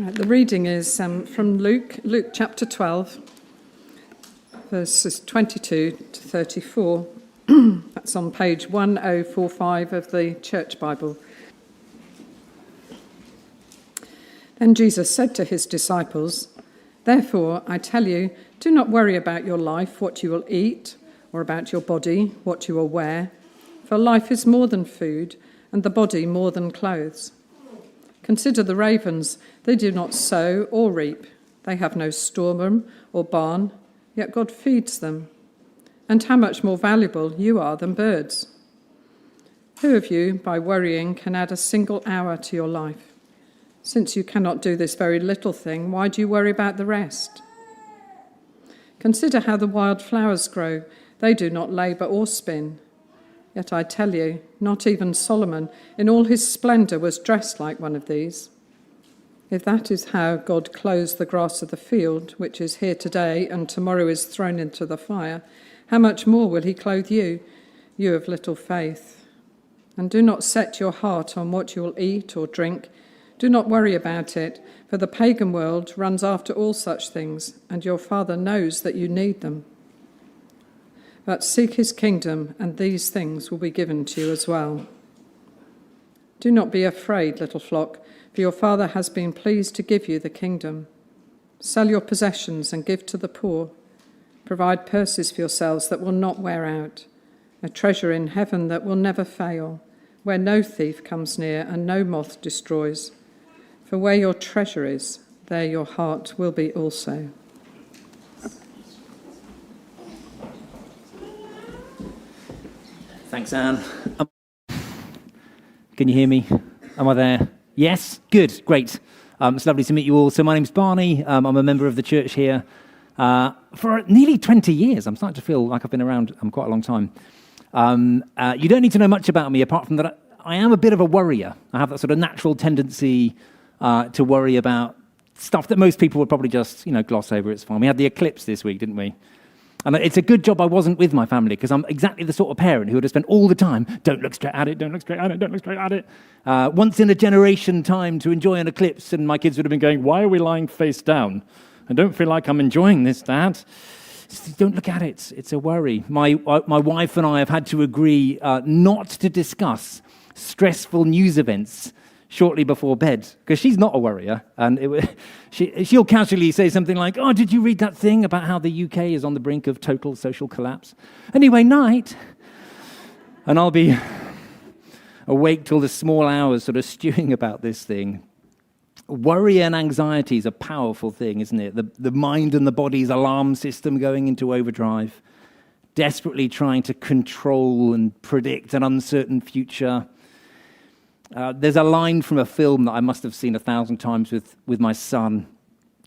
Right, the reading is from Luke chapter 12, verses 22 to 34. That's on page 1045 of the Church Bible. Then Jesus said to his disciples, "Therefore, I tell you, do not worry about your life, what you will eat, or about your body, what you will wear. For life is more than food, and the body more than clothes. Consider the ravens, they do not sow or reap. They have no storeroom or barn, yet God feeds them. And how much more valuable you are than birds. Who of you, by worrying, can add a single hour to your life? Since you cannot do this very little thing, why do you worry about the rest? Consider how the wild flowers grow. They do not labour or spin. Yet I tell you, not even Solomon in all his splendour was dressed like one of these. If that is how God clothes the grass of the field, which is here today and tomorrow is thrown into the fire, how much more will he clothe you, you of little faith? And do not set your heart on what you will eat or drink. Do not worry about it, for the pagan world runs after all such things, and your Father knows that you need them. But seek his kingdom, and these things will be given to you as well. Do not be afraid, little flock, for your Father has been pleased to give you the kingdom. Sell your possessions and give to the poor. Provide purses for yourselves that will not wear out, a treasure in heaven that will never fail, where no thief comes near and no moth destroys. For where your treasure is, there your heart will be also." Thanks, Anne. Can you hear me? Am I there? Yes? Good, great. It's lovely to meet you all. So my name's Barny. I'm a member of the church here for nearly 20 years. I'm starting to feel like I've been around quite a long time. You don't need to know much about me apart from that I am a bit of a worrier. I have that sort of natural tendency to worry about stuff that most people would probably just, gloss over. It's fine. We had the eclipse this week, didn't we? And it's a good job I wasn't with my family, because I'm exactly the sort of parent who would have spent all the time, don't look straight at it, don't look straight at it, don't look straight at it. Once in a generation time to enjoy an eclipse, and my kids would have been going, why are we lying face down? I don't feel like I'm enjoying this, Dad. Don't look at it. It's a worry. My wife and I have had to agree not to discuss stressful news events shortly before bed, because she's not a worrier, and she'll casually say something like, "Oh, did you read that thing about how the UK is on the brink of total social collapse? Anyway, night." And I'll be awake till the small hours sort of stewing about this thing. Worry and anxiety is a powerful thing, isn't it? The mind and the body's alarm system going into overdrive, desperately trying to control and predict an uncertain future. There's a line from a film that I must have seen 1,000 times with my son,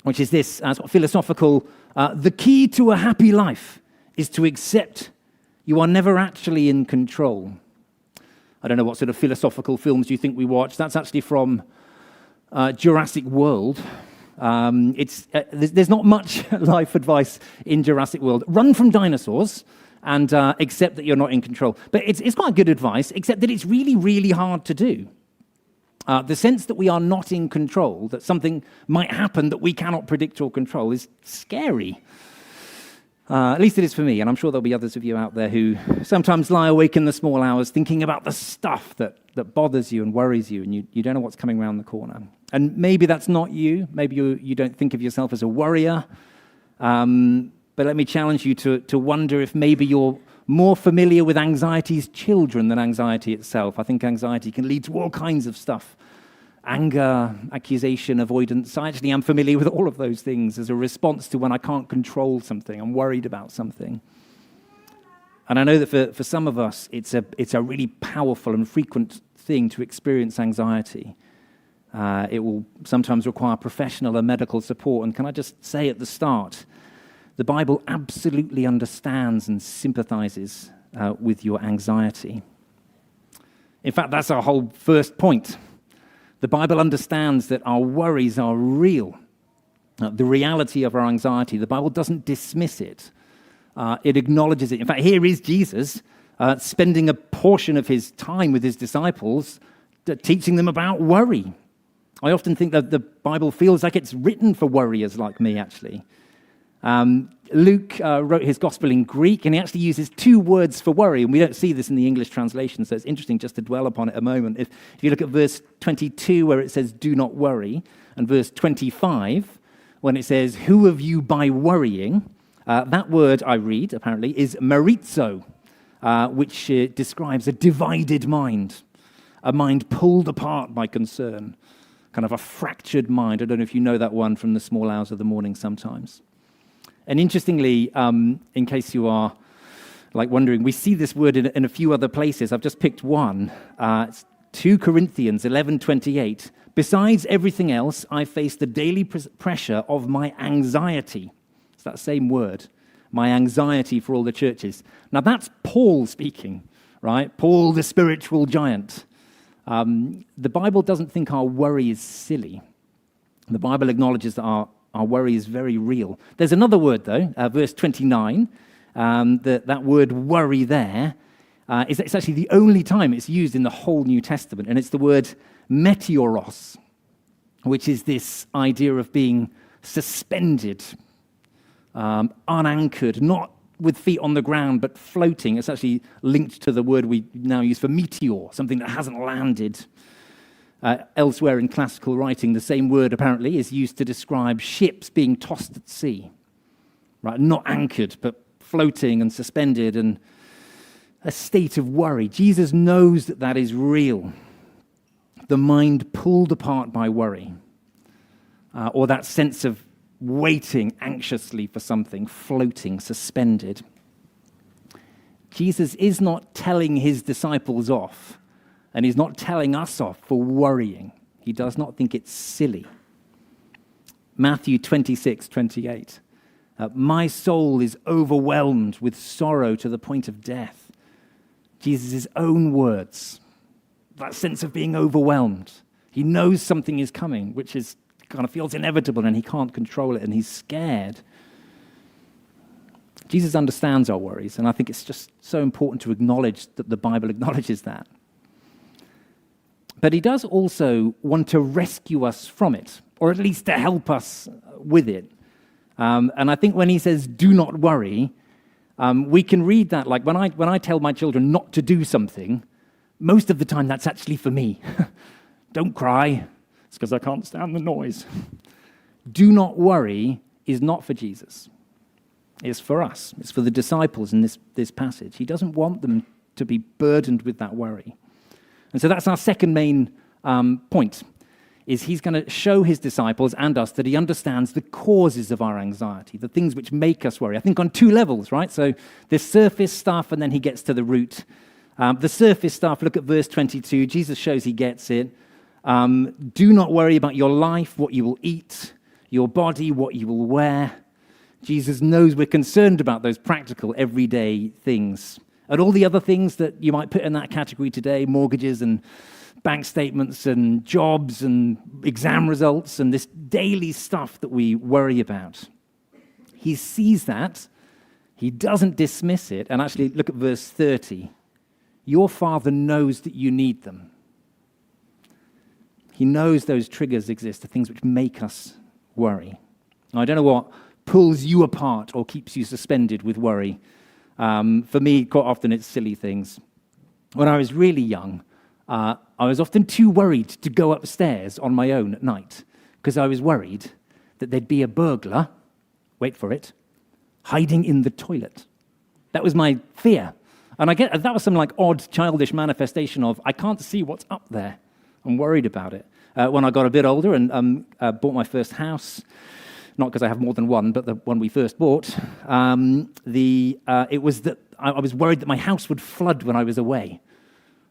which is this, philosophical: the key to a happy life is to accept you are never actually in control. I don't know what sort of philosophical films you think we watch. That's actually from Jurassic World. There's not much life advice in Jurassic World. Run from dinosaurs and accept that you're not in control. But it's quite good advice, except that it's really, really hard to do. The sense that we are not in control, that something might happen that we cannot predict or control, is scary. At least it is for me, and I'm sure there'll be others of you out there who sometimes lie awake in the small hours thinking about the stuff that bothers you and worries you, and you don't know what's coming around the corner. And maybe that's not you. Maybe you don't think of yourself as a worrier. But let me challenge you to wonder if maybe you're more familiar with anxiety's children than anxiety itself. I think anxiety can lead to all kinds of stuff. Anger, accusation, avoidance. I actually am familiar with all of those things as a response to when I can't control something. I'm worried about something. And I know that for some of us, it's a really powerful and frequent thing to experience anxiety. It will sometimes require professional and medical support. And can I just say at the start, the Bible absolutely understands and sympathizes with your anxiety. In fact, that's our whole first point. The Bible understands that our worries are real. The reality of our anxiety, the Bible doesn't dismiss it. It acknowledges it. In fact, here is Jesus spending a portion of his time with his disciples teaching them about worry. I often think that the Bible feels like it's written for worriers like me, actually. Luke wrote his gospel in Greek, and he actually uses two words for worry, and we don't see this in the English translation, so it's interesting just to dwell upon it a moment. If you look at verse 22, where it says, do not worry, and verse 25, when it says, who of you by worrying, that word I read, apparently, is marizo, which describes a divided mind, a mind pulled apart by concern, kind of a fractured mind. I don't know if you know that one from the small hours of the morning sometimes. And interestingly, in case you are wondering, we see this word in a few other places. I've just picked one. It's 2 Corinthians 11:28. Besides everything else, I face the daily pressure of my anxiety. It's that same word, my anxiety for all the churches. Now that's Paul speaking, right? Paul, the spiritual giant. The Bible doesn't think our worry is silly. The Bible acknowledges that our worry is very real. There's another word, though, verse 29. That word worry there it's actually the only time it's used in the whole New Testament, and it's the word meteoros, which is this idea of being suspended, unanchored, not with feet on the ground, but floating. It's actually linked to the word we now use for meteor, something that hasn't landed. Elsewhere in classical writing, the same word apparently is used to describe ships being tossed at sea, right? Not anchored, but floating and suspended, and a state of worry. Jesus knows that that is real. The mind pulled apart by worry, or that sense of waiting anxiously for something, floating, suspended. Jesus is not telling his disciples off. And he's not telling us off for worrying. He does not think it's silly. Matthew 26:28. My soul is overwhelmed with sorrow to the point of death. Jesus' own words. That sense of being overwhelmed. He knows something is coming, which is kind of feels inevitable, and he can't control it, and he's scared. Jesus understands our worries, and I think it's just so important to acknowledge that the Bible acknowledges that. But he does also want to rescue us from it, or at least to help us with it. And I think when he says, do not worry, we can read that like when I tell my children not to do something, most of the time that's actually for me. Don't cry. It's because I can't stand the noise. Do not worry is not for Jesus. It's for us. It's for the disciples in this passage. He doesn't want them to be burdened with that worry. And so that's our second main point, is he's going to show his disciples and us that he understands the causes of our anxiety, the things which make us worry. I think on two levels, right? So there's surface stuff, and then he gets to the root. The surface stuff, look at verse 22. Jesus shows he gets it. Do not worry about your life, what you will eat, your body, what you will wear. Jesus knows we're concerned about those practical, everyday things. And all the other things that you might put in that category today, mortgages and bank statements and jobs and exam results and this daily stuff that we worry about. He sees that. He doesn't dismiss it. And actually, look at verse 30. Your Father knows that you need them. He knows those triggers exist, the things which make us worry. Now, I don't know what pulls you apart or keeps you suspended with worry. For me, quite often it's silly things. When I was really young, I was often too worried to go upstairs on my own at night because I was worried that there'd be a burglar, wait for it, hiding in the toilet. That was my fear. And that was some odd childish manifestation of, I can't see what's up there. I'm worried about it. When I got a bit older and bought my first house, not because I have more than one, but the one we first bought, it was that I was worried that my house would flood when I was away.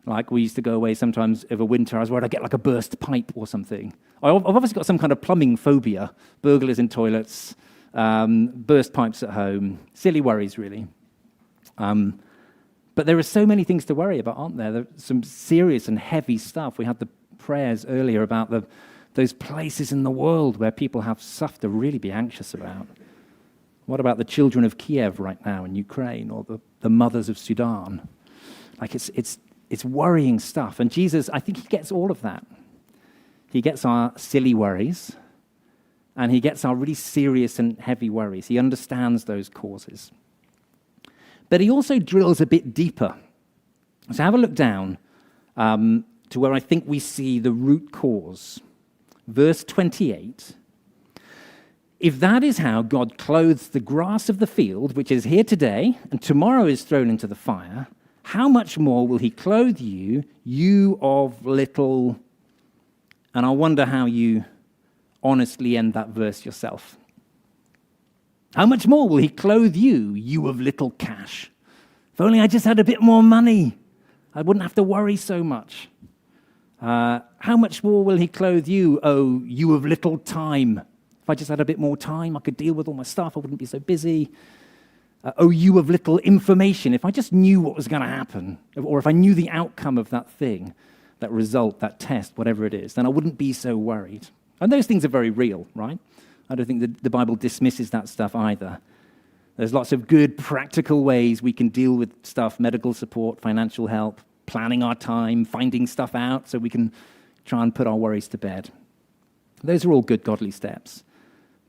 Like we used to go away sometimes over winter. I was worried I'd get a burst pipe or something. I've obviously got some kind of plumbing phobia, burglars in toilets, burst pipes at home, silly worries really. But there are so many things to worry about, aren't there? There's some serious and heavy stuff. We had the prayers earlier about those places in the world where people have stuff to really be anxious about. What about the children of Kiev right now in Ukraine, or the mothers of Sudan? It's worrying stuff. And Jesus, I think he gets all of that. He gets our silly worries, and he gets our really serious and heavy worries. He understands those causes. But he also drills a bit deeper. So have a look down to where I think we see the root cause. Verse 28. If that is how God clothes the grass of the field, which is here today, and tomorrow is thrown into the fire, how much more will he clothe you, you of little... And I wonder how you honestly end that verse yourself. How much more will he clothe you, you of little cash? If only I just had a bit more money, I wouldn't have to worry so much. How much more will he clothe you, oh, you of little time? If I just had a bit more time, I could deal with all my stuff, I wouldn't be so busy. Oh, you of little information. If I just knew what was going to happen, or if I knew the outcome of that thing, that result, that test, whatever it is, then I wouldn't be so worried. And those things are very real, right? I don't think the Bible dismisses that stuff either. There's lots of good, practical ways we can deal with stuff, medical support, financial help, planning our time, finding stuff out so we can try and put our worries to bed. Those are all good, godly steps.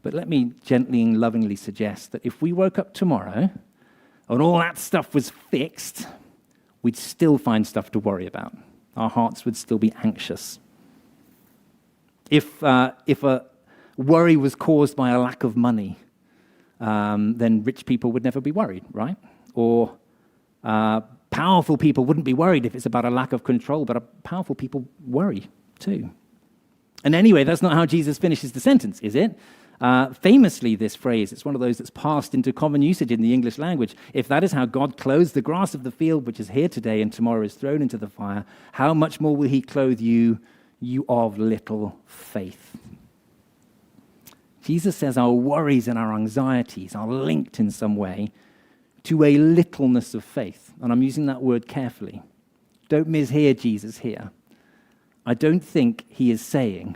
But let me gently and lovingly suggest that if we woke up tomorrow and all that stuff was fixed, we'd still find stuff to worry about. Our hearts would still be anxious. If a worry was caused by a lack of money, then rich people would never be worried, right? Or powerful people wouldn't be worried if it's about a lack of control, but powerful people worry too. And anyway, that's not how Jesus finishes the sentence, is it? Famously, this phrase, it's one of those that's passed into common usage in the English language. If that is how God clothes the grass of the field, which is here today and tomorrow is thrown into the fire, how much more will he clothe you, you of little faith? Jesus says our worries and our anxieties are linked in some way to a littleness of faith. And I'm using that word carefully. Don't mishear Jesus here. I don't think he is saying,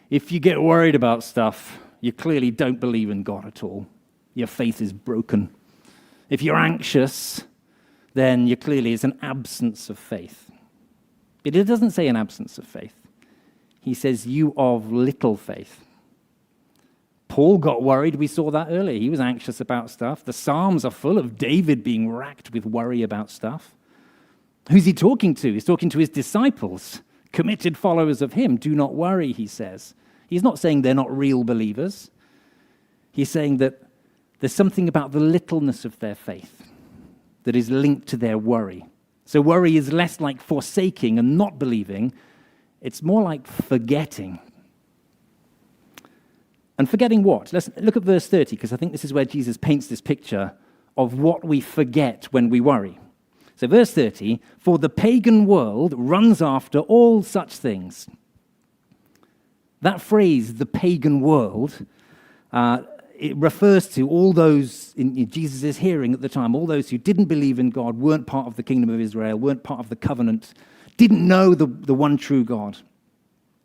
if you get worried about stuff, you clearly don't believe in God at all. Your faith is broken. If you're anxious, then you clearly is an absence of faith. But it doesn't say an absence of faith. He says, you of little faith. Paul got worried. We saw that earlier. He was anxious about stuff. The Psalms are full of David being racked with worry about stuff. Who's he talking to? He's talking to his disciples, committed followers of him. Do not worry, he says. He's not saying they're not real believers. He's saying that there's something about the littleness of their faith that is linked to their worry. So worry is less like forsaking and not believing. It's more like forgetting. And forgetting what? Let's look at verse 30, because I think this is where Jesus paints this picture of what we forget when we worry. So verse 30, for the pagan world runs after all such things. That phrase, the pagan world, it refers to all those in Jesus' hearing at the time, all those who didn't believe in God, weren't part of the kingdom of Israel, weren't part of the covenant, didn't know the one true God.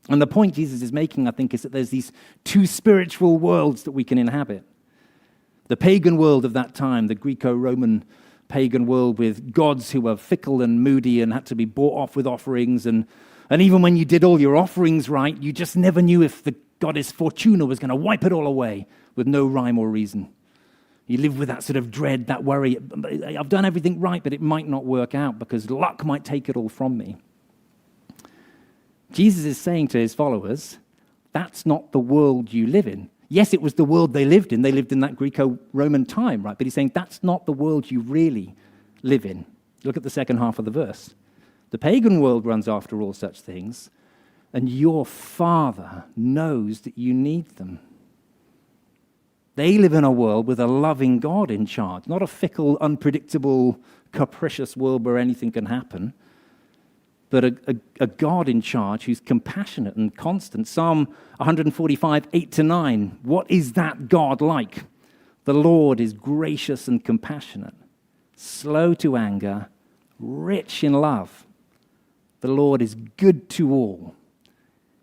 And the point Jesus is making, I think, is that there's these two spiritual worlds that we can inhabit. The pagan world of that time, the Greco-Roman pagan world with gods who were fickle and moody and had to be bought off with offerings, and even when you did all your offerings right, you just never knew if the goddess Fortuna was going to wipe it all away with no rhyme or reason. You live with that sort of dread, that worry. I've done everything right, but it might not work out because luck might take it all from me. Jesus is saying to his followers, that's not the world you live in. Yes, it was the world they lived in. They lived in that Greco-Roman time, right? But he's saying that's not the world you really live in. Look at the second half of the verse. The pagan world runs after all such things, and your Father knows that you need them. They live in a world with a loving God in charge, not a fickle, unpredictable, capricious world where anything can happen, but a God in charge who's compassionate and constant. Psalm 145, 8-9. What is that God like? The Lord is gracious and compassionate, slow to anger, rich in love. The Lord is good to all.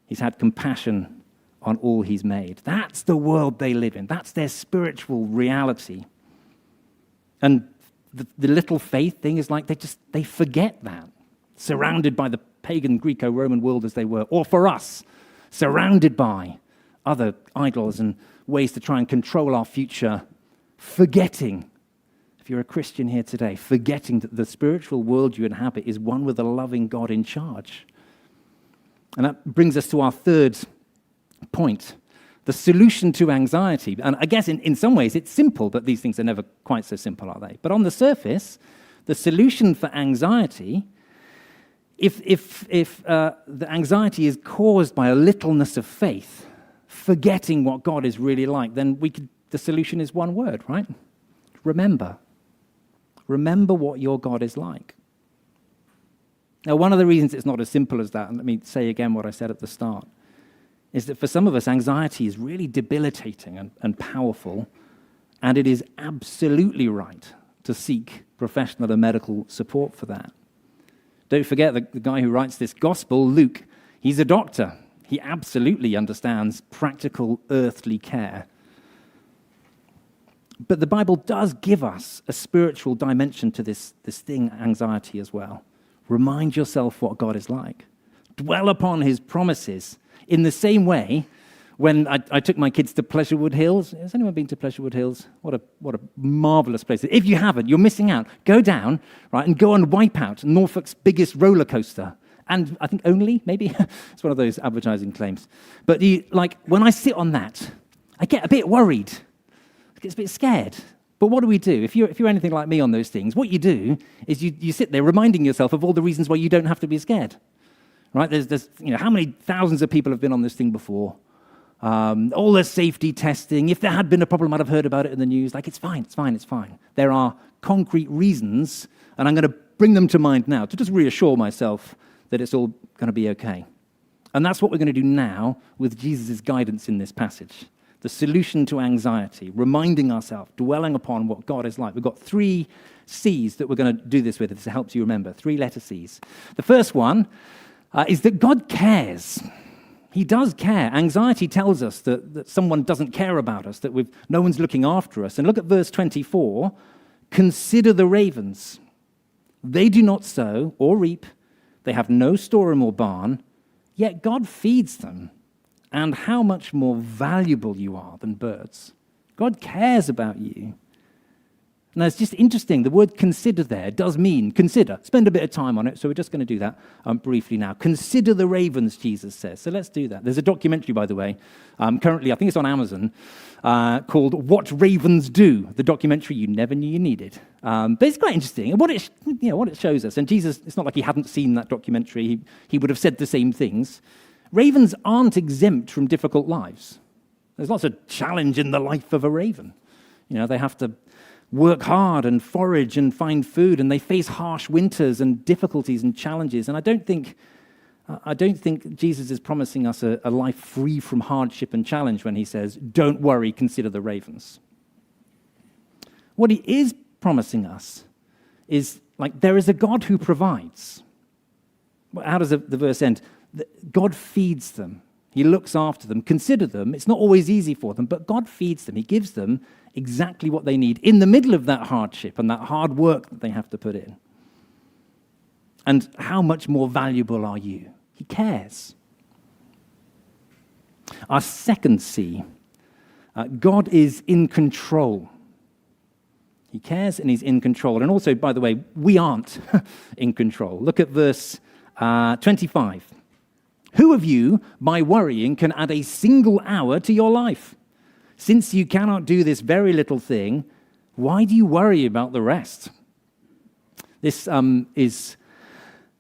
He's had compassion on all he's made. That's the world they live in. That's their spiritual reality. And the little faith thing is like they forget that, surrounded by the pagan Greco-Roman world as they were. Or for us, surrounded by other idols and ways to try and control our future, forgetting, if you're a Christian here today, forgetting that the spiritual world you inhabit is one with a loving God in charge. And that brings us to our third point, the solution to anxiety. And I guess in some ways it's simple, but these things are never quite so simple, are they? But on the surface, the solution for anxiety, if the anxiety is caused by a littleness of faith, forgetting what God is really like, then the solution is one word, right? Remember. Remember what your God is like. Now, one of the reasons it's not as simple as that, and let me say again what I said at the start, is that for some of us, anxiety is really debilitating and powerful, and it is absolutely right to seek professional and medical support for that. Don't forget the guy who writes this gospel, Luke, he's a doctor. He absolutely understands practical earthly care. But the Bible does give us a spiritual dimension to this thing, anxiety, as well. Remind yourself what God is like. Dwell upon his promises. In the same way, when I took my kids to Pleasurewood Hills, has anyone been to Pleasurewood Hills? What a marvelous place. If you haven't, you're missing out. Go down, right, and go on Wipeout, Norfolk's biggest roller coaster. And I think only, maybe? It's one of those advertising claims. But when I sit on that, I get a bit worried. I get a bit scared. But what do we do? If you're anything like me on those things, what you do is you sit there reminding yourself of all the reasons why you don't have to be scared. Right? There's how many thousands of people have been on this thing before? All the safety testing. If there had been a problem, I'd have heard about it in the news. It's fine. There are concrete reasons, and I'm going to bring them to mind now to just reassure myself that it's all going to be okay. And that's what we're going to do now with Jesus' guidance in this passage. The solution to anxiety, reminding ourselves, dwelling upon what God is like. We've got 3 C's that we're going to do this with, if it helps you remember. 3-letter C's. The first one is that God cares. He does care. Anxiety tells us that someone doesn't care about us, that no one's looking after us. And look at verse 24. Consider the ravens. They do not sow or reap. They have no storeroom or barn, yet God feeds them. And how much more valuable you are than birds. God cares about you. Now, it's just interesting. The word consider there does mean consider. Spend a bit of time on it, so we're just going to do that briefly now. Consider the ravens, Jesus says. So let's do that. There's a documentary, by the way, currently, I think it's on Amazon, called What Ravens Do, the documentary you never knew you needed. But it's quite interesting. And what it shows us, and Jesus, it's not like he hadn't seen that documentary. He would have said the same things. Ravens aren't exempt from difficult lives. There's lots of challenge in the life of a raven. They have to work hard and forage and find food, and they face harsh winters and difficulties and challenges. And I don't think Jesus is promising us a life free from hardship and challenge when he says, don't worry, consider the ravens. What he is promising us is, there is a God who provides. How does the verse end? God feeds them. He looks after them. Consider them. It's not always easy for them, but God feeds them. He gives them exactly what they need in the middle of that hardship and that hard work that they have to put in. And how much more valuable are you? He cares. Our second C, God is in control. He cares and he's in control. And also, by the way, we aren't in control. Look at verse 25. Who of you, by worrying, can add a single hour to your life? Since you cannot do this very little thing, why do you worry about the rest? This is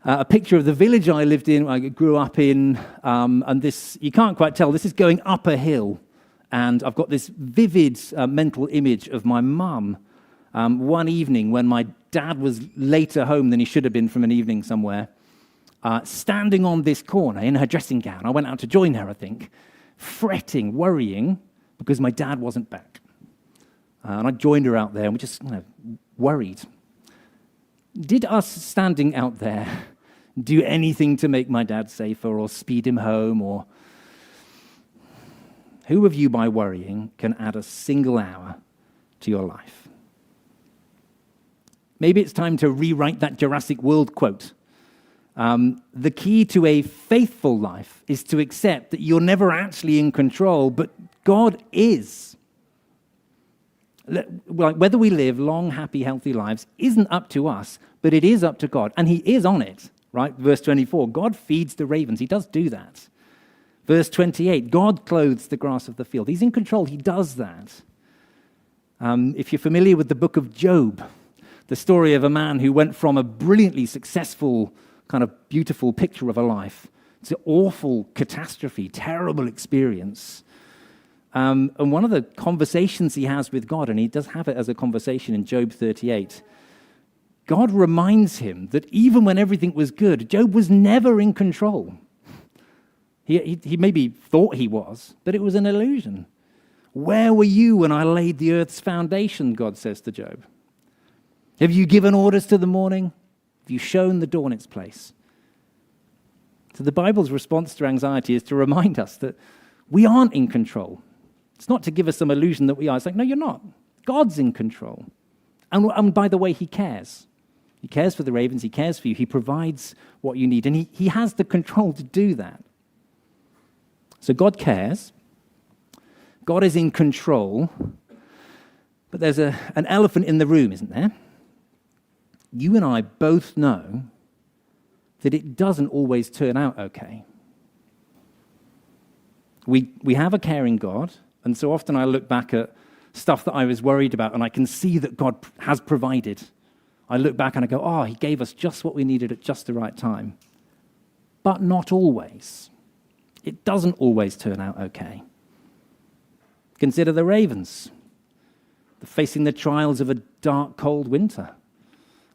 a picture of the village I lived in, I grew up in, and this, you can't quite tell, this is going up a hill, and I've got this vivid mental image of my mum one evening when my dad was later home than he should have been from an evening somewhere, standing on this corner in her dressing gown. I went out to join her, I think, fretting, worrying, because my dad wasn't back. And I joined her out there, and we just worried. Did us standing out there do anything to make my dad safer or speed him home? Or who of you, by worrying, can add a single hour to your life? Maybe it's time to rewrite that Jurassic World quote. The key to a faithful life is to accept that you're never actually in control, but God is. Whether we live long, happy, healthy lives isn't up to us, but it is up to God, and he is on it, right? Verse 24, God feeds the ravens. He does do that. Verse 28, God clothes the grass of the field. He's in control. He does that. If you're familiar with the book of Job, the story of a man who went from a brilliantly successful, kind of beautiful picture of a life to awful catastrophe, terrible experience. And one of the conversations he has with God, and he does have it as a conversation in Job 38, God reminds him that even when everything was good, Job was never in control. He maybe thought he was, but it was an illusion. Where were you when I laid the earth's foundation, God says to Job? Have you given orders to the morning? Have you shown the dawn its place? So the Bible's response to anxiety is to remind us that we aren't in control. It's not to give us some illusion that we are. It's like, no, you're not. God's in control. And by the way, he cares. He cares for the ravens. He cares for you. He provides what you need. And he has the control to do that. So God cares. God is in control. But there's an elephant in the room, isn't there? You and I both know that it doesn't always turn out okay. We have a caring God, and so often I look back at stuff that I was worried about, and I can see that God has provided. I look back and I go, oh, he gave us just what we needed at just the right time. But not always. It doesn't always turn out okay. Consider the ravens. They're facing the trials of a dark, cold winter,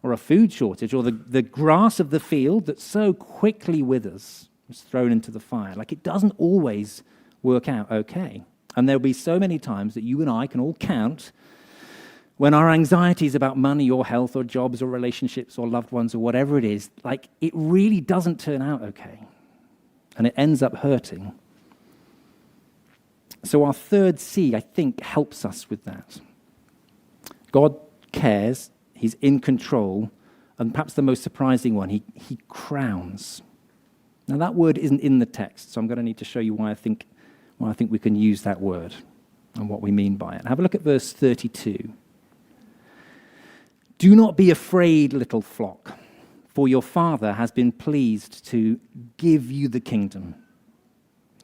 or a food shortage, or the grass of the field that so quickly withers is thrown into the fire. Like, it doesn't always work out okay. And there'll be so many times that you and I can all count when our anxieties about money or health or jobs or relationships or loved ones or whatever it is, like, it really doesn't turn out okay. And it ends up hurting. So our third C, I think, helps us with that. God cares. He's in control. And perhaps the most surprising one, he crowns. Now, that word isn't in the text, so I'm going to need to show you why I think we can use that word and what we mean by it. Have a look at verse 32. Do not be afraid, little flock, for your Father has been pleased to give you the kingdom.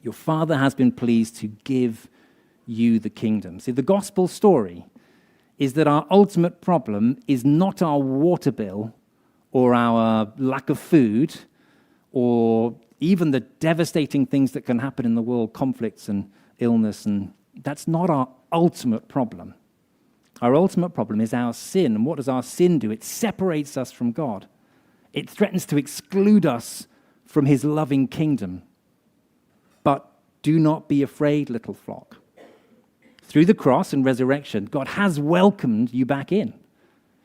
Your Father has been pleased to give you the kingdom. See, the gospel story is that our ultimate problem is not our water bill or our lack of food or even the devastating things that can happen in the world, conflicts and illness, and that's not our ultimate problem. Our ultimate problem is our sin. And what does our sin do? It separates us from God. It threatens to exclude us from his loving kingdom. But do not be afraid, little flock. Through the cross and resurrection, God has welcomed you back in.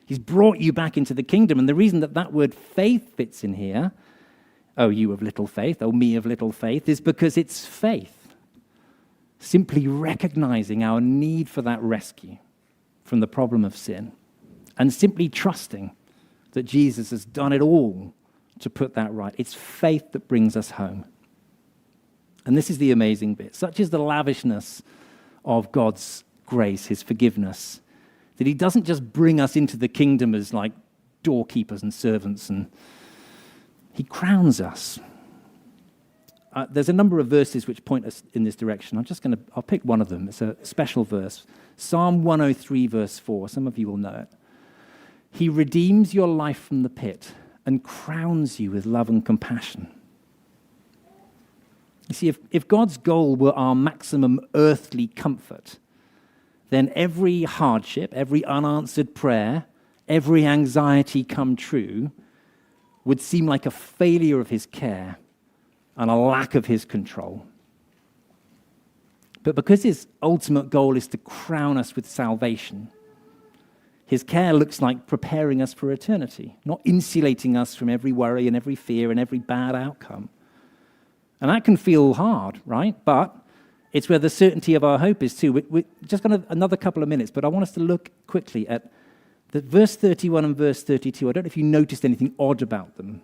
He's brought you back into the kingdom. And the reason that word faith fits in here, oh, you of little faith, oh, me of little faith, is because it's faith. Simply recognizing our need for that rescue from the problem of sin and simply trusting that Jesus has done it all to put that right. It's faith that brings us home. And this is the amazing bit. Such is the lavishness of God's grace, his forgiveness, that he doesn't just bring us into the kingdom as like doorkeepers and servants, and he crowns us. There's a number of verses which point us in this direction. I'll pick one of them. It's a special verse. Psalm 103, verse 4. Some of you will know it. He redeems your life from the pit and crowns you with love and compassion. You see, if God's goal were our maximum earthly comfort, then every hardship, every unanswered prayer, every anxiety come true would seem like a failure of his care and a lack of his control. But because his ultimate goal is to crown us with salvation, his care looks like preparing us for eternity, not insulating us from every worry and every fear and every bad outcome. And that can feel hard, right? But it's where the certainty of our hope is too. We're just got another couple of minutes, but I want us to look quickly at the verse 31 and verse 32. I don't know if you noticed anything odd about them.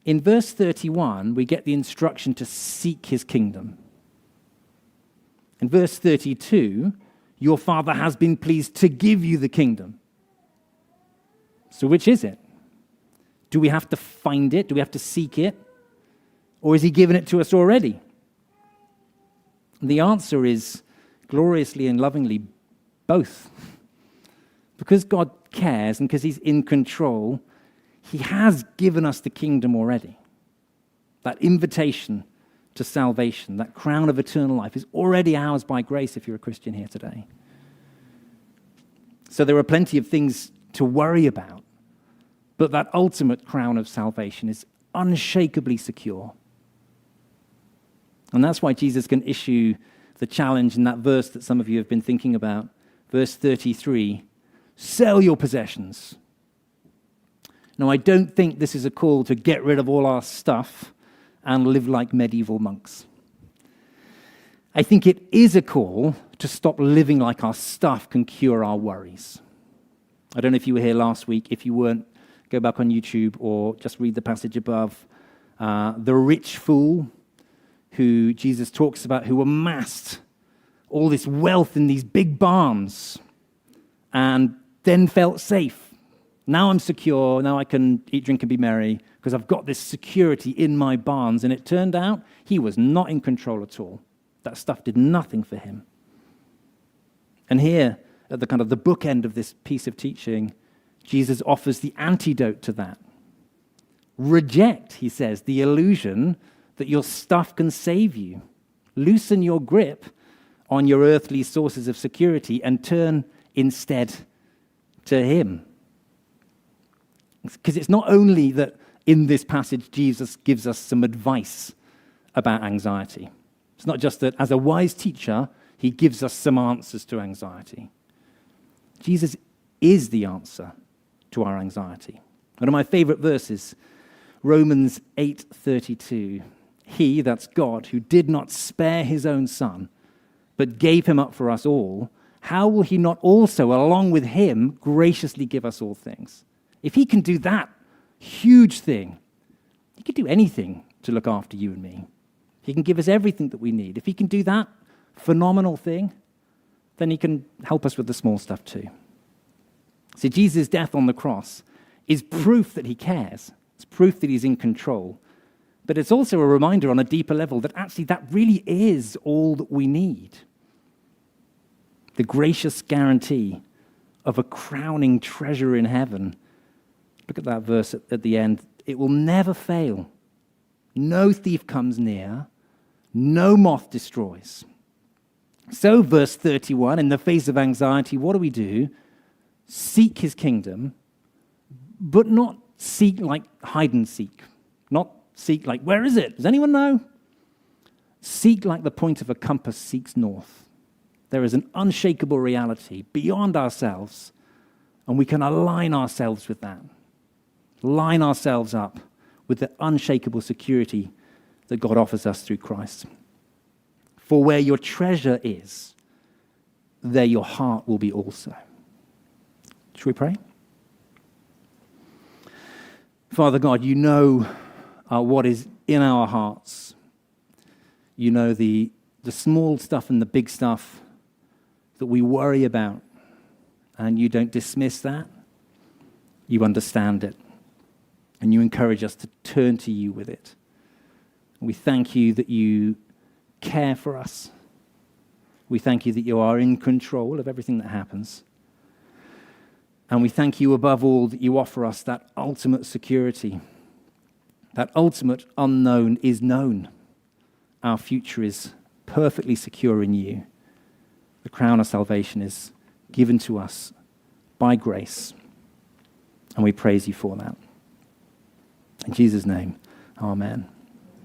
In verse 31, we get the instruction to seek his kingdom. In verse 32, your Father has been pleased to give you the kingdom. So which is it? Do we have to find it? Do we have to seek it? Or has he given it to us already? The answer is gloriously and lovingly both. Because God cares and because he's in control, he has given us the kingdom already. That invitation to salvation, that crown of eternal life, is already ours by grace if you're a Christian here today. So there are plenty of things to worry about, but that ultimate crown of salvation is unshakably secure. And that's why Jesus can issue the challenge in that verse that some of you have been thinking about, verse 33, sell your possessions. Now, I don't think this is a call to get rid of all our stuff and live like medieval monks. I think it is a call to stop living like our stuff can cure our worries. I don't know if you were here last week. If you weren't, go back on YouTube or just read the passage above. The rich fool who Jesus talks about, who amassed all this wealth in these big barns and then felt safe. Now I'm secure, now I can eat, drink, and be merry because I've got this security in my barns. And it turned out he was not in control at all. That stuff did nothing for him. And here, at the kind of the bookend of this piece of teaching, Jesus offers the antidote to that. Reject, he says, the illusion that your stuff can save you. Loosen your grip on your earthly sources of security and turn instead to him. Because it's not only that in this passage Jesus gives us some advice about anxiety. It's not just that as a wise teacher, he gives us some answers to anxiety. Jesus is the answer to our anxiety. One of my favorite verses, Romans 8:32. He, that's God, who did not spare his own son, but gave him up for us all, how will he not also, along with him, graciously give us all things? If he can do that huge thing, he can do anything to look after you and me. He can give us everything that we need. If he can do that phenomenal thing, then he can help us with the small stuff too. So Jesus' death on the cross is proof that he cares. It's proof that he's in control. But it's also a reminder on a deeper level that actually that really is all that we need. The gracious guarantee of a crowning treasure in heaven. Look at that verse at the end. It will never fail. No thief comes near. No moth destroys. So, verse 31, in the face of anxiety, what do? Seek his kingdom, but not seek like hide and seek. Not seek like, where is it? Does anyone know? Seek like the point of a compass seeks north. There is an unshakable reality beyond ourselves, and we can align ourselves with that. Line ourselves up with the unshakable security that God offers us through Christ. For where your treasure is, there your heart will be also. Shall we pray? Father God, you know what is in our hearts. You know the small stuff and the big stuff that we worry about. And you don't dismiss that. You understand it. And you encourage us to turn to you with it. We thank you that you care for us. We thank you that you are in control of everything that happens. And we thank you above all that you offer us that ultimate security. That ultimate unknown is known. Our future is perfectly secure in you. The crown of salvation is given to us by grace. And we praise you for that. In Jesus' name, amen.